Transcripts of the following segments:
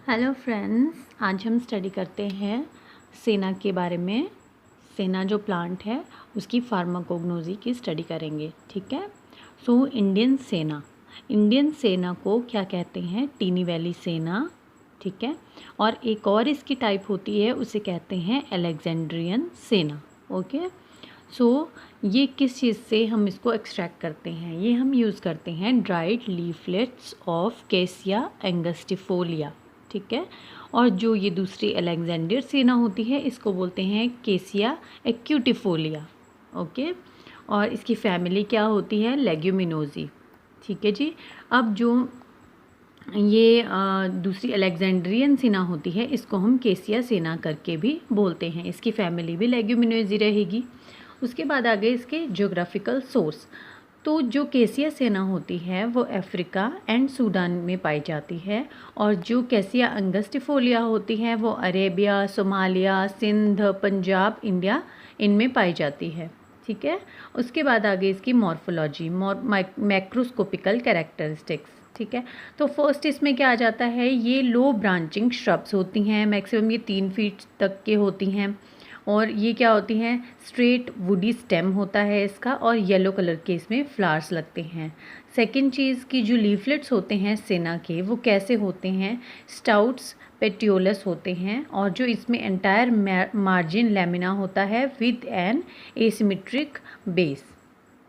Hello friends, आज हम study करते हैं सेना के बारे में। सेना जो प्लांट है उसकी फार्माकोग्नोसी की स्टडी करेंगे। ठीक है। सो इंडियन सेना को क्या कहते हैं? टीनी वैली सेना। ठीक है। और एक और इसकी टाइप होती है, उसे कहते हैं अलेक्जेंड्रियन सेना। ओके। सो ये किस चीज़ से हम इसको एक्सट्रैक्ट करते हैं? ये हम यूज़ करते हैं ड्राइड लीफलेट्स ऑफ कैसिया एंगस्टिफोलिया। ठीक है। और जो ये दूसरी अलेक्जेंडर सेना होती है इसको बोलते हैं केसिया एक्यूटिफोलिया। ओके। और इसकी फैमिली क्या होती है? लेग्यूमिनोजी। ठीक है जी। अब जो ये दूसरी अलेक्जेंड्रियन सेना होती है इसको हम केसिया सेना करके भी बोलते हैं। इसकी फैमिली भी लेग्यूमिनोजी रहेगी। उसके बाद आगे इसके ज्योग्राफिकल सोर्स। तो जो केसिया सेना होती है वो अफ्रीका एंड सूडान में पाई जाती है, और जो केसिया अंगस्टिफोलिया होती है वो Arabia, Somalia, Sindh, Punjab, India इनमें पाई जाती है। ठीक है। उसके बाद आगे इसकी मॉर्फोलॉजी, मैक्रोस्कोपिकल कैरेक्टरिस्टिक्स। ठीक है। तो फर्स्ट इसमें क्या आ जाता है? ये लो ब्रांचिंग श्रब्स होती हैं, मैक्सिमम ये 3 फीट तक के होती हैं। और ये क्या होती हैं? स्ट्रेट वुडी स्टेम होता है इसका, और येलो कलर के इसमें फ्लावर्स लगते हैं। सेकंड चीज़ की जो लीफलेट्स होते हैं सेना के वो कैसे होते हैं? स्टाउट्स पेटियोलस होते हैं, और जो इसमें एंटायर मार्जिन लैमिना होता है with an asymmetric base,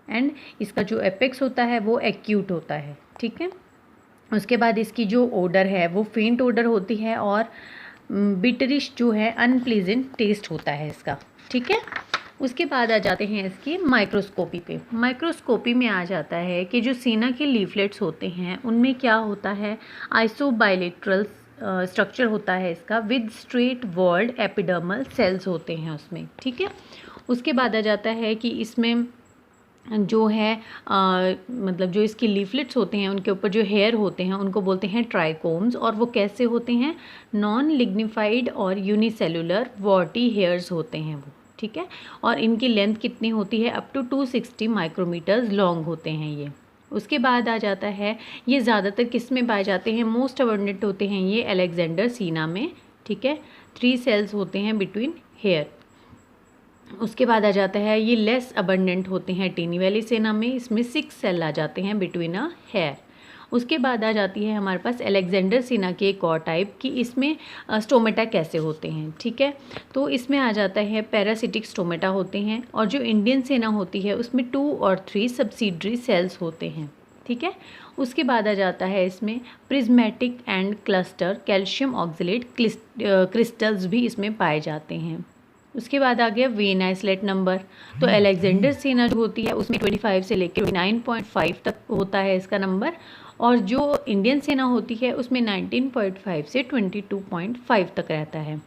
and इसका जो एपेक्स होता है वो एक्यूट होता है। ठीक है। उसके बाद इसकी जो ओडर है वो फेंट ओडर होती है, और बिटरिश जो है अनप्लीजेंट टेस्ट होता है इसका। ठीक है। उसके बाद आ जाते हैं इसकी माइक्रोस्कोपी पे। माइक्रोस्कोपी में आ जाता है कि जो सेना के लीफलेट्स होते हैं उनमें क्या होता है? आइसोबाइलेटरल स्ट्रक्चर होता है इसका, with straight walled epidermal cells होते हैं उसमें। ठीक है। उसके बाद आ जाता है कि इसमें जो है मतलब जो इसकी लीफलेट्स होते हैं उनके ऊपर जो हेयर होते हैं उनको बोलते हैं ट्राइकोम्स, और वो कैसे होते हैं? नॉन लिग्निफाइड और यूनिसेलुलर वॉटी हेयर्स होते हैं वो। ठीक है। और इनकी लेंथ कितनी होती है? अप टू 260 माइक्रोमीटर्स लॉन्ग होते हैं ये। उसके बाद आ जाता है ये ज़्यादातर किस में पाए जाते हैं? मोस्ट अबंडेंट होते हैं ये अलेक्जेंडर सीना में। ठीक है। 3 सेल्स होते हैं बिटवीन हेयर। उसके बाद आ जाता है ये लेस अबंडेंट होते हैं टीनी वैली सेना में, इसमें 6 सेल आ जाते हैं बिटवीन अ हेयर। उसके बाद आ जाती है हमारे पास अलेक्जेंडर सेना की एक और टाइप कि इसमें स्टोमेटा कैसे होते हैं। ठीक है। तो इसमें आ जाता है पैरासिटिक स्टोमेटा होते हैं, और जो इंडियन सेना होती है उसमें 2 और 3 सब्सिडरी सेल्स होते हैं। ठीक है। उसके बाद आ जाता है इसमें prismatic and cluster calcium oxalate crystals भी इसमें पाए जाते हैं। उसके बाद आ गया वेन आइसोलेट नंबर। तो अलेक्जेंडर सेना जो होती है उसमें 25 से लेकर 29.5 तक होता है इसका नंबर, और जो इंडियन सेना होती है उसमें 19.5 से 22.5 तक रहता है।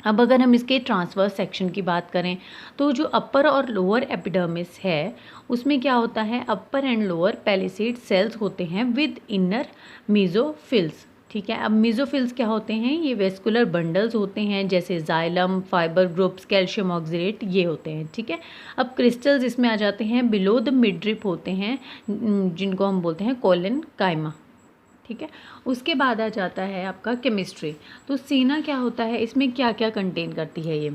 अब अगर हम इसके ट्रांसवर्स सेक्शन की बात करें तो जो अपर और लोअर एपिडर्मिस है उसमें क्या होता है? अपर एंड लोअर पैलिसेड सेल्स होते हैं विद इनर मेसोफिल्स। ठीक है। अब मेसोफिल्स क्या होते हैं? ये वेस्कुलर बंडल्स होते हैं, जैसे xylem, fibre groups, calcium oxalate ये होते हैं। ठीक है। अब क्रिस्टल्स इसमें आ जाते हैं बिलो द मिडरिप होते हैं, जिनको हम बोलते हैं कोलन काइमा। ठीक है। उसके बाद आ जाता है आपका केमिस्ट्री। तो सेना क्या होता है? इसमें क्या क्या कंटेन करती है ये?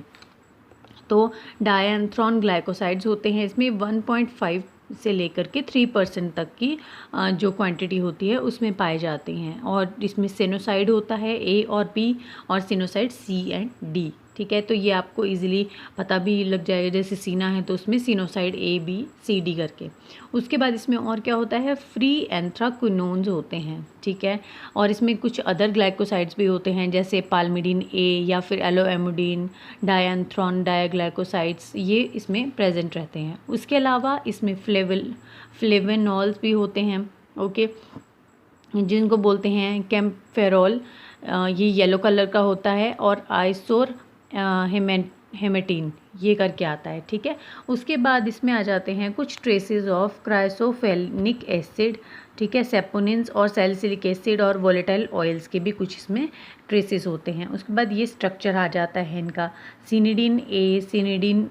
तो डायंथ्रॉन ग्लाइकोसाइड्स होते हैं इसमें, 1.5 से लेकर के 3% तक की जो क्वांटिटी होती है उसमें पाए जाते हैं। और इसमें सिनोसाइड होता है A और B, और सिनोसाइड C एंड D। ठीक है। तो ये आपको इजीली पता भी लग जाएगा, जैसे सीना है तो उसमें सिनोसाइड A B C D करके। उसके बाद इसमें और क्या होता है? फ्री एंथ्राक्विनोन्स होते हैं। ठीक है। और इसमें कुछ अदर ग्लाइकोसाइड्स भी होते हैं, जैसे पालमिडीन A या फिर एलोएमिडीन, डायंथ्रॉन डायग्लाइकोसाइड्स, ये इसमें प्रेजेंट रहते हैं। उसके अलावा इसमें फ्लेवेनॉल्स भी होते हैं। ओके। जिनको बोलते हैं कैम्फेरॉल, ये येलो कलर का होता है, और आइसोर हेमेटीन ये करके आता है। ठीक है। उसके बाद इसमें आ जाते हैं कुछ ट्रेसेस ऑफ क्राइसोफेनिक एसिड। ठीक है। सेपोनिन्स और सैलिसिलिक एसिड और वोलेटाइल ऑयल्स के भी कुछ इसमें ट्रेसेस होते हैं। उसके बाद ये स्ट्रक्चर आ जाता है इनका, सिनिडीन A, सिनिडीन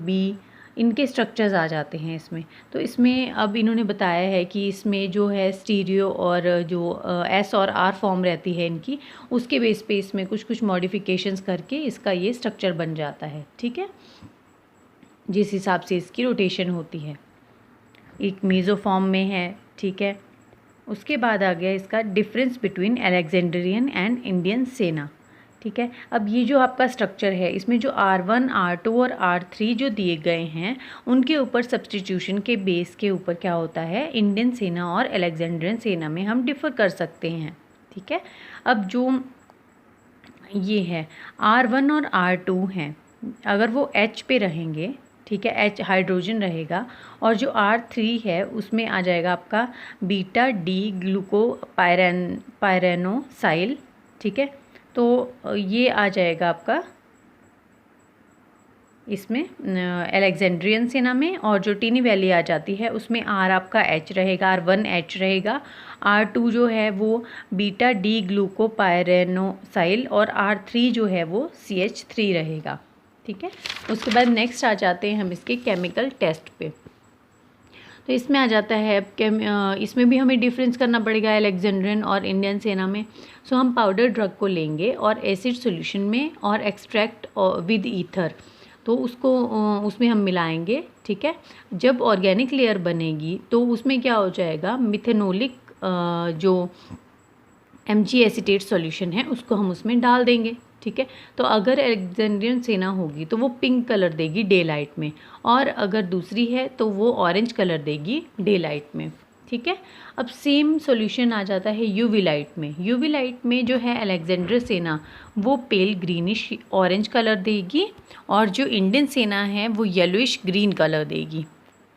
B, इनके स्ट्रक्चर्स आ जाते हैं इसमें। तो इसमें अब इन्होंने बताया है कि इसमें जो है स्टीरियो और जो एस और आर फॉर्म रहती है इनकी, उसके बेस पे इसमें कुछ कुछ मॉडिफिकेशंस करके इसका ये स्ट्रक्चर बन जाता है, ठीक है, जिस हिसाब से इसकी रोटेशन होती है। एक मेसोफॉर्म में है, ठीक है। उसके बाद आ गया इसका difference between Alexandrine and Indian सेना, ठीक है। अब ये जो आपका स्ट्रक्चर है, इसमें जो R1, R2 और R3 जो दिए गए हैं, उनके ऊपर सब्स्टिट्यूशन के बेस के ऊपर क्या होता है, इंडियन सेना और अलेक्जेंड्रियन सेना में हम डिफ़र कर सकते हैं, ठीक है। अब जो ये है R1 और R2 हैं, अगर वो H पे रहेंगे, ठीक है, H हाइड्रोजन रहेगा, और जो R3 है उसमें आ जाएगा आपका बीटा डी ग्लूको पायरेनोसाइल, ठीक है। तो ये आ जाएगा आपका इसमें अलेक्जेंड्रियन सेना में, और जो टीनी वैली आ जाती है उसमें R आपका H रहेगा, R1 H रहेगा, R2 जो है वो बीटा डी ग्लूको पायरेनोसाइल, और R3 जो है वो CH3 रहेगा, ठीक है। उसके बाद नेक्स्ट आ जाते हैं हम इसके केमिकल टेस्ट पे। तो इसमें आ जाता है इसमें भी हमें डिफरेंस करना पड़ेगा अलेक्जेंड्रियन और इंडियन सेना में। सो हम पाउडर ड्रग को लेंगे और एसिड सॉल्यूशन में और एक्सट्रैक्ट विद ईथर, तो उसको उसमें हम मिलाएंगे, ठीक है। जब ऑर्गेनिक लेयर बनेगी तो उसमें क्या हो जाएगा, मिथेनोलिक जो Mg एसीटेट सॉल्यूशन है उसको हम उसमें डाल देंगे, ठीक है। तो अगर अलेक्जेंड्रियन सेना होगी तो वो पिंक कलर देगी डे लाइट में, और अगर दूसरी है तो वो ऑरेंज कलर देगी डे लाइट में, ठीक है। अब सेम सॉल्यूशन आ जाता है यूवी लाइट में। यूवी लाइट में जो है अलेक्जेंड्रियन सेना वो पेल ग्रीनिश ऑरेंज कलर देगी, और जो इंडियन सेना है वो येलोइश ग्रीन कलर देगी,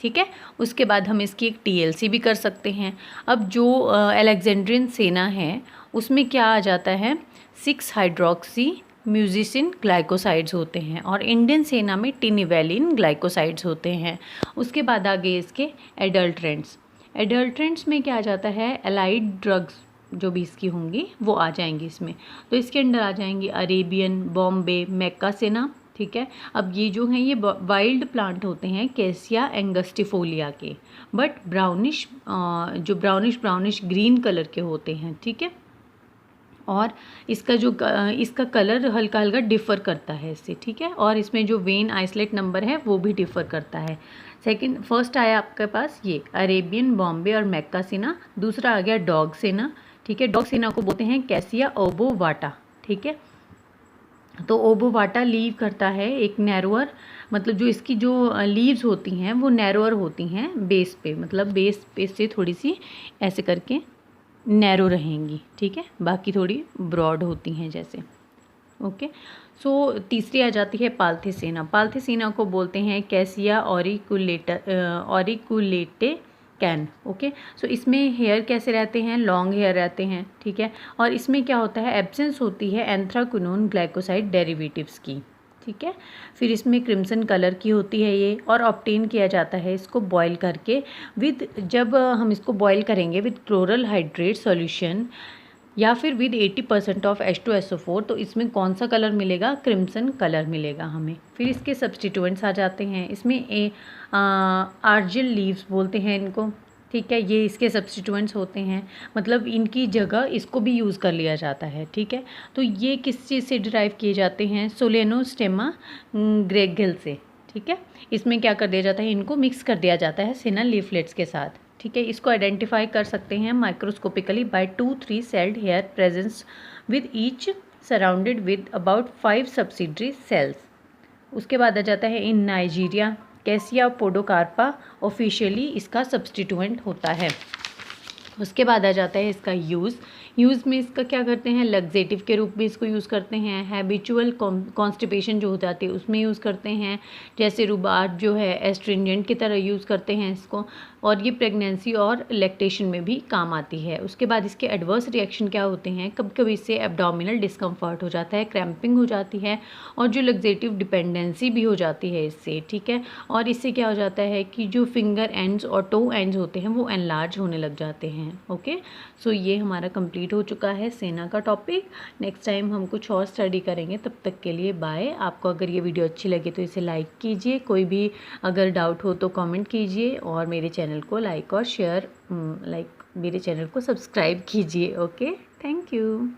ठीक है। उसके बाद हम इसकी एक TLC भी कर सकते हैं। अब जो अलेक्जेंड्रियन सेना है उसमें क्या आ जाता है, 6 हाइड्रोक्सी म्यूजिसिन ग्लाइकोसाइड्स होते हैं, और इंडियन सेना में टिनिवेलिन ग्लाइकोसाइड्स होते हैं। उसके बाद आगे इसके एडल्ट्रेंट्स। एडल्ट्रेंट्स में क्या आ जाता है, एलाइड ड्रग्स जो भी इसकी होंगी वो आ जाएंगी इसमें। तो इसके अंदर आ जाएंगी अरेबियन, बॉम्बे, मैक्का सेना, ठीक है। अब ये जो हैं ये वाइल्ड प्लांट होते हैं कैसिया एंगस्टिफोलिया के, बट ब्राउनिश जो ब्राउनिश ग्रीन कलर के होते हैं, ठीक है। और इसका कलर हल्का हल्का डिफ़र करता है इससे, ठीक है। और इसमें जो वेन आइसोलेट नंबर है वो भी डिफ़र करता है। फर्स्ट आया आपके पास ये अरेबियन, बॉम्बे और मैक्का सेना। दूसरा आ गया डॉग सेना, ठीक है। डॉग सेना को बोलते हैं कैसिया ओबोवाटा, ठीक है। तो ओबोवाटा लीव करता है एक नैरोअर, मतलब जो इसकी जो लीव्स होती हैं वो नैरोअर होती हैं बेस पे, मतलब बेस से थोड़ी सी ऐसे करके नैरो रहेंगी, ठीक है, बाकी थोड़ी ब्रॉड होती हैं जैसे, ओके। सो तीसरी आ जाती है पाल्थेसेना। पाल्थेसेना को बोलते हैं कैसिया ऑरिकुलेटे कैन, ओके। सो इसमें हेयर कैसे रहते हैं, लॉन्ग हेयर रहते हैं, ठीक है। और इसमें क्या होता है, एब्सेंस होती है एंथ्राक्विनोन ग्लाइकोसाइड डेरिवेटिव्स की, ठीक है। फिर इसमें क्रिम्सन कलर की होती है ये, और ऑब्टेन किया जाता है इसको बॉईल करके जब हम इसको बॉईल करेंगे विद क्लोरल हाइड्रेट सॉल्यूशन, या फिर विद 80% ऑफ H2SO4, तो इसमें कौन सा कलर मिलेगा, क्रिम्सन कलर मिलेगा हमें। फिर इसके सब्स्टिट्यूएंट्स आ जाते हैं, इसमें आर्जिल लीव्स बोलते हैं इनको, ठीक है। ये इसके सब्स्टिट्यूएंट्स होते हैं, मतलब इनकी जगह इसको भी यूज़ कर लिया जाता है, ठीक है। तो ये किस चीज़ से डिराइव किए जाते हैं, सोलेनोस्टेमा ग्रेगिल से, ठीक है। इसमें क्या कर दिया जाता है, इनको मिक्स कर दिया जाता है सेना लीफलेट्स के साथ, ठीक है। इसको आइडेंटिफाई कर सकते हैं microscopically by 2-3 celled hair presence with each surrounded with about 5 subsidiary cells. उसके बाद आ जाता है in Nigeria Cassia podocarpa officially इसका सब्स्टिट्यूएंट होता है। उसके बाद आ जाता है इसका यूज़ में इसका क्या करते हैं, लग्जेटिव के रूप में इसको यूज़ करते हैं, हैबिचुअल कॉन्स्टिपेशन जो हो जाती है उसमें यूज़ करते हैं, जैसे रुबाब जो है एस्ट्रिंजेंट की तरह यूज़ करते हैं इसको, और ये प्रेगनेंसी और लैक्टेशन में भी काम आती है। उसके बाद इसके एडवर्स रिएक्शन क्या होते हैं, कभी कभी इससे एब्डोमिनल डिस्कम्फर्ट हो जाता है, क्रैम्पिंग हो जाती है, और जो लग्जेटिव डिपेंडेंसी भी हो जाती है इससे, ठीक है। और इससे क्या हो जाता है कि जो फिंगर एंड्स और टो एंड्स होते हैं वो एनलार्ज होने लग जाते हैं, हैं। ओके, सो ये हमारा कंप्लीट हो चुका है सेना का टॉपिक। नेक्स्ट टाइम हम कुछ और स्टडी करेंगे, तब तक के लिए बाय। आपको अगर ये वीडियो अच्छी लगे तो इसे लाइक कीजिए, कोई भी अगर डाउट हो तो कमेंट कीजिए, और मेरे चैनल को लाइक और शेयर मेरे चैनल को सब्सक्राइब कीजिए। Okay, thank you.